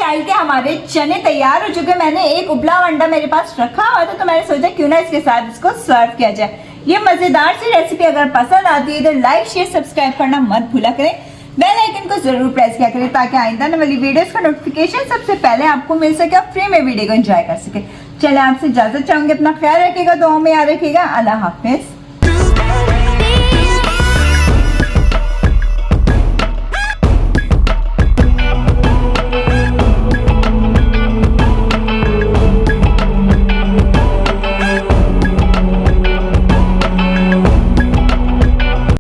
Style के हमारे चने तैयार हो चुके हैं। मैंने एक उबला हुआ अंडा मेरे पास रखा हुआ था, तो मैंने सोचा क्यों ना इसके साथ इसको सर्व किया जाए। ये मजेदार सी रेसिपी अगर पसंद आती है तो लाइक शेयर सब्सक्राइब करना मत भूला करें, बेल आइकन को जरूर प्रेस किया करें ताकि आइंदा आने वाली वीडियोस का नोटिफिकेशन सबसे पहले आपको मिल सके और फ्री में वीडियो को एंजॉय कर सके। चले आपसे इजाजत चाहूंगी, अपना ख्याल रखिएगा, दुआओं में याद रखिएगा। अल्लाह हाफिज।